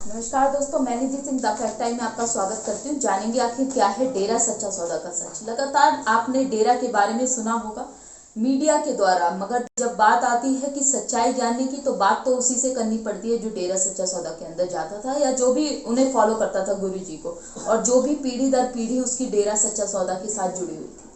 नमस्कार दोस्तों, मैं निधि सिंह द फैक्ट टाइम में आपका स्वागत करती हूँ। जानेंगे आखिर क्या है डेरा सच्चा सौदा का सच। लगातार आपने डेरा के बारे में सुना होगा मीडिया के द्वारा, मगर जब बात आती है कि सच्चाई जानने की तो बात तो उसी से करनी पड़ती है जो डेरा सच्चा सौदा के अंदर जाता था या जो भी उन्हें फॉलो करता था गुरु जी को, और जो भी पीढ़ी दर पीढ़ी उसकी डेरा सच्चा सौदा के साथ जुड़ी हुई थी।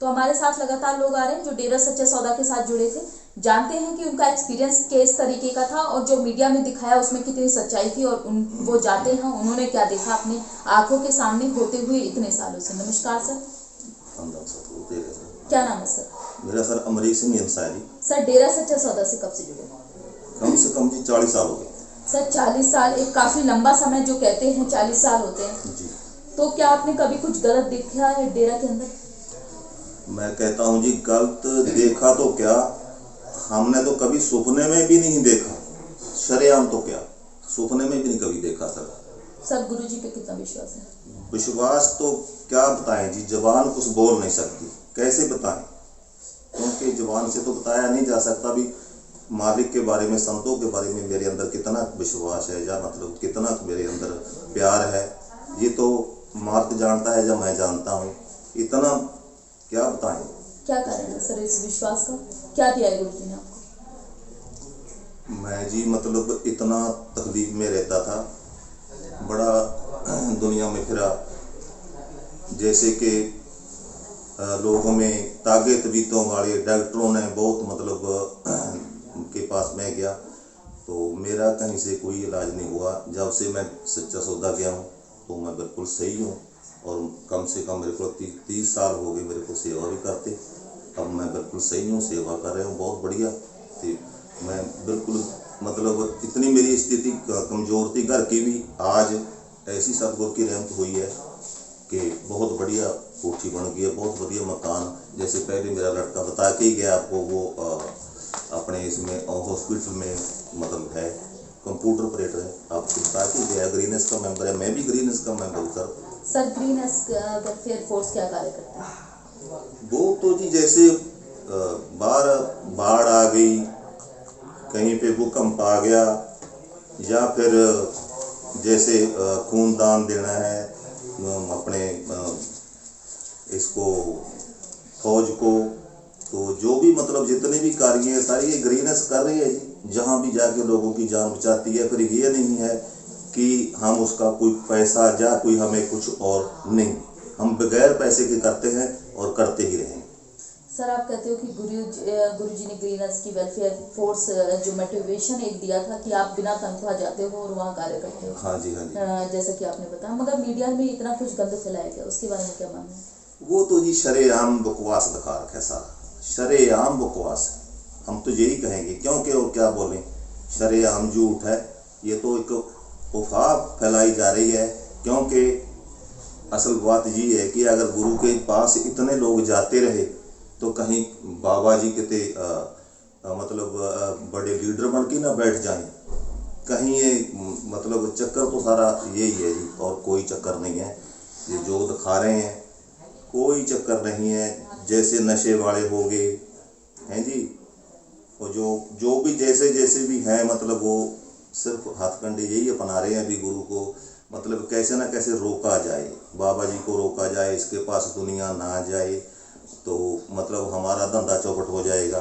तो हमारे साथ लगातार लोग आ रहे हैं जो डेरा सच्चा सौदा के साथ जुड़े थे। जानते हैं कि उनका एक्सपीरियंस किस तरीके का था और जो मीडिया में दिखाया उसमें कितनी सच्चाई थी, और वो जाते हैं उन्होंने क्या देखा अपनी आंखों के सामने होते हुए इतने सालों से। नमस्कार सर। क्या नाम है सर? मेरा सर अमरीक सिंह अंसारी। सर डेरा सच्चा सौदा से कब से जुड़े? कम से कम जी 40 साल हो गए। सर 40 साल एक काफी लंबा समय जो कहते हैं 40 साल होते हैं जी। तो क्या आपने कभी कुछ गलत देखा है डेरा के अंदर? मैं कहता हूँ जी, गलत देखा तो क्या, हमने तो कभी सपने में भी नहीं देखा। शरेआम तो क्या, सपने में भी नहीं कभी देखा सर। सर गुरु जी पे कितना विश्वास है? विश्वास तो क्या बताएं जी, जबान कुछ बोल नहीं सकती, कैसे बताएं, क्योंकि जबान से तो बताया नहीं जा सकता। भी मालिक के बारे में, संतों के बारे में मेरे अंदर कितना विश्वास है या मतलब कितना मेरे अंदर प्यार है, ये तो मालिक जानता है या मैं जानता हूँ। इतना क्या बताएं। क्या कारण है सर इस विश्वास का? क्या दिया है गुरु जी ने आपको? मैं जी मतलब इतना तकलीफ में रहता था, बड़ा दुनिया में फिरा, जैसे कि लोगों में तागे तबीयतों वाले डॉक्टरों ने बहुत मतलब के पास मैं गया तो मेरा कहीं से कोई इलाज नहीं हुआ। जब से मैं सच्चा सौदा गया हूँ तो मैं बिल्कुल सही हूँ, और कम से कम मेरे को 30 साल हो गए मेरे को सेवा भी करते। अब मैं बिल्कुल सही हूँ, सेवा कर रहे हूँ बहुत बढ़िया। तो मैं बिल्कुल मतलब इतनी मेरी स्थिति कमज़ोर थी घर की भी, आज ऐसी सतगुरु की रहमत हुई है कि बहुत बढ़िया कोठी बन गई है, बहुत बढ़िया मकान। जैसे पहले मेरा लड़का बता के ही गया आपको, वो अपने इसमें हॉस्पिटल में मतलब है कंप्यूटर ऑपरेटर है, आपको बता के गया। ग्रीनस का मेंबर है, मैं भी ग्रीनस का मेंबर हूँ sir. Sir Greens welfare force क्या कार्य करता है? वो तो जी जैसे बाढ़ आ गई, कहीं पे भूकंप आ गया, या फिर जैसे खून दान देना है अपने इसको फौज को, तो जो भी मतलब जितने भी कार्य हैं सारी ये ग्रीनस कर रही है जी। जहाँ भी जाके लोगों की जान बचाती है। फिर ये नहीं है कि हम उसका कोई पैसा या कोई हमें कुछ और नहीं, हम बगैर पैसे के करते हैं और करते ही रहेंगे। सर आप कहते हो कि गुरु जी ने ग्रीनस की वेलफेयर फोर्स जो मोटिवेशन एक दिया था कि आप बिना तनख्वाह जाते हो और वहाँ कार्य करते हो। हाँ जी, हाँ जी। जैसा कि आपने बताया, मगर मीडिया में इतना कुछ गंद फैलाया गया, उसके बारे में क्या मानना है? वो तो जी शरेआम बकवास दिखा रखा है सारा, शरेआम बकवास है। हम तो यही कहेंगे, क्योंकि और क्या बोलें, शरेआम झूठ है। ये तो एक अफवाह फैलाई जा रही है, क्योंकि असल बात ये है कि अगर गुरु के पास इतने लोग जाते रहे तो कहीं बाबा जी कितने मतलब बड़े लीडर बन के ना बैठ जाएं। कहीं ये मतलब चक्कर तो सारा यही है जी, और कोई चक्कर नहीं है। ये जो दिखा रहे हैं कोई चक्कर नहीं है। जैसे नशे वाले हो गए हैं जी, और जो भी जैसे जैसे भी हैं, मतलब वो सिर्फ हथकंडे यही अपना रहे हैं अभी गुरु को, मतलब कैसे ना कैसे रोका जाए, बाबा जी को रोका जाए, इसके पास दुनिया ना जाए तो मतलब हमारा धंधा चौपट हो जाएगा,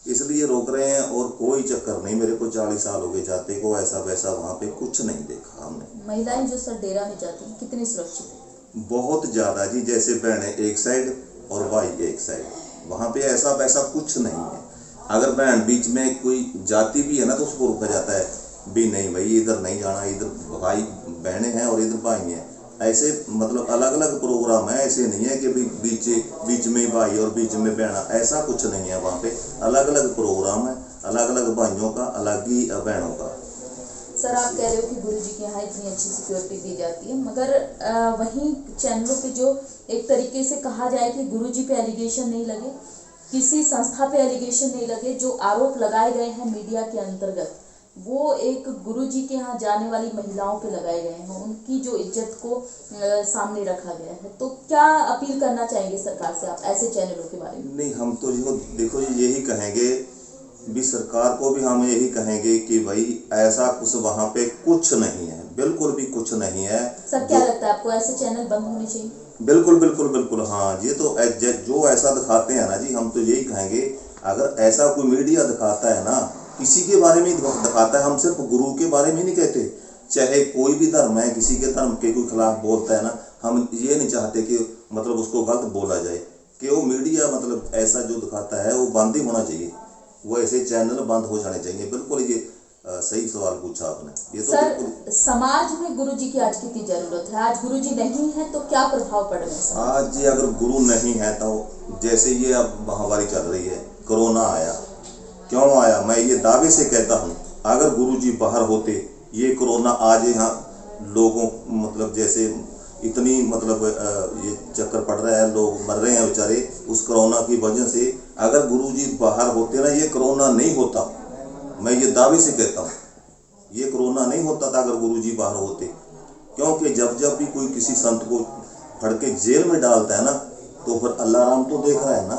इसलिए रोक रहे हैं। और कोई चक्कर नहीं, मेरे को 40 साल हो गए जाते को, ऐसा वैसा वहाँ पे कुछ नहीं देखा हमने। महिलाएं जो सर डेरा में जाती हैं कितनी सुरक्षित है? बहुत ज़्यादा जी, जैसे बहनें एक साइड और भाई एक साइड, वहाँ पे ऐसा वैसा कुछ नहीं है। अगर बहन बीच में कोई जाती भी है ना तो उसको रोका जाता है भी, नहीं भाई इधर नहीं जाना, इधर भाई बहनें हैं और इधर भाई हैं। ऐसे मतलब अलग अलग प्रोग्राम है, ऐसे नहीं है कि बीच में भाई और बीच में बहना, ऐसा कुछ नहीं है। वहाँ पे अलग अलग प्रोग्राम है, अलग अलग भाइयों का, अलग ही बहनों का। सर आप कह रहे हो कि गुरु जी के यहाँ इतनी अच्छी सिक्योरिटी दी जाती है, मगर वहीं चैनलों पे जो एक तरीके से कहा जाए कि गुरु जी पे एलिगेशन नहीं लगे, किसी संस्था पे एलिगेशन नहीं लगे, जो आरोप लगाए गए हैं मीडिया के अंतर्गत वो एक गुरु जी के यहाँ जाने वाली महिलाओं पे लगाए गए हैं, उनकी जो इज्जत को सामने रखा गया है। तो क्या अपील करना चाहेंगे सरकार से आप ऐसे चैनलों के बारे में? नहीं, हम तो देखो जी यही कहेंगे भी सरकार को भी हम यही कहेंगे कि भाई ऐसा कुछ वहाँ पे कुछ नहीं है, बिल्कुल भी कुछ नहीं है। सर क्या लगता है आपको, ऐसे चैनल बंद होने चाहिए? बिल्कुल बिल्कुल बिल्कुल, हाँ। ये तो जो ऐसा दिखाते हैं ना जी, हम तो यही कहेंगे, अगर ऐसा कोई मीडिया दिखाता है ना, किसी के बारे में दिखाता है, हम सिर्फ गुरु के बारे में नहीं कहते, चाहे कोई भी धर्म है, किसी के धर्म के कोई खिलाफ बोलता है ना, हम ये नहीं चाहते कि मतलब उसको गलत बोला जाए, कि वो मीडिया मतलब ऐसा जो दिखाता है वो बंद ही होना चाहिए, वो ऐसे चैनल बंद हो जाने चाहिए। बिल्कुल ये सही सवाल पूछा आपने। ये तो सर समाज में गुरुजी की आज कितनी जरूरत है? आज गुरुजी नहीं है तो क्या प्रभाव पड़ रहे हैं? आज जी अगर गुरु नहीं है तो जैसे ये अब महामारी चल रही है, कोरोना आया, क्यों आया? मैं ये दावे से कहता हूँ, अगर गुरुजी बाहर होते, ये कोरोना आज यहाँ लोगों मतलब जैसे इतनी मतलब ये चक्कर पड़ रहा है, लोग मर रहे हैं बेचारे उस कोरोना की वजह से, अगर गुरुजी बाहर होते ना, ये कोरोना नहीं होता। मैं ये दावे से कहता हूँ, ये कोरोना नहीं होता था अगर गुरुजी बाहर होते। क्योंकि जब जब भी कोई किसी संत को फड़ के जेल में डालता है ना, तो फिर अल्लाह राम तो देख रहा है ना,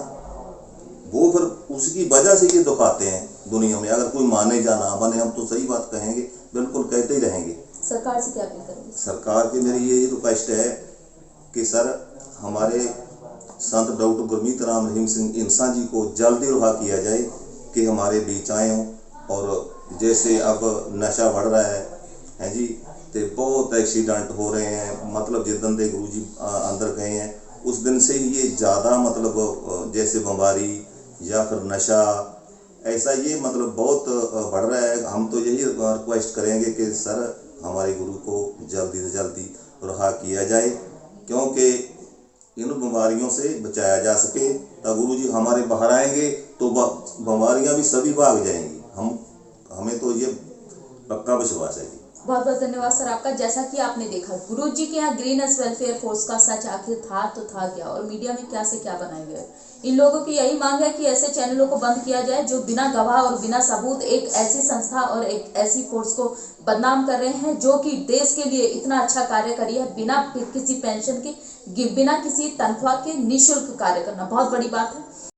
वो फिर उसकी वजह से ये दिखाते हैं दुनिया में। अगर कोई माने या ना माने, हम तो सही बात कहेंगे, बिल्कुल कहते ही रहेंगे। सरकार से क्या अपील करेंगे? सरकार की मेरी यही रिक्वेस्ट है कि सर हमारे संत डॉक्टर गुरमीत राम रहीम सिंह इंसान जी को जल्दी रिहा किया जाए, कि हमारे बीच आए हों। और जैसे अब नशा बढ़ रहा है जी, तो बहुत एक्सीडेंट हो रहे हैं, मतलब जिस दिन गुरु जी अंदर गए हैं उस दिन से ही ये ज़्यादा मतलब जैसे बीमारी या फिर नशा, ऐसा ये मतलब बहुत बढ़ रहा है। हम तो यही रिक्वेस्ट करेंगे कि सर हमारे गुरु को जल्दी से जल्दी रिहा किया जाए, क्योंकि इन बीमारियों से बचाया जा सके। तो गुरु जी हमारे बाहर आएंगे तो बीमारियां भी सभी भाग जाएंगी। हमें तो ये पक्का विश्वास है जी। बहुत बहुत धन्यवाद सर आपका। जैसा कि आपने देखा, गुरुजी के यहाँ ग्रीनस वेलफेयर फोर्स का सच आखिर था तो था क्या, और मीडिया में क्या से क्या बनाए गए। इन लोगों की यही मांग है कि ऐसे चैनलों को बंद किया जाए जो बिना गवाह और बिना सबूत एक ऐसी संस्था और एक ऐसी फोर्स को बदनाम कर रहे हैं, जो कि देश के लिए इतना अच्छा कार्य करी है, बिना किसी पेंशन के, बिना किसी तनख्वाह के निःशुल्क कार्य करना बहुत बड़ी बात है।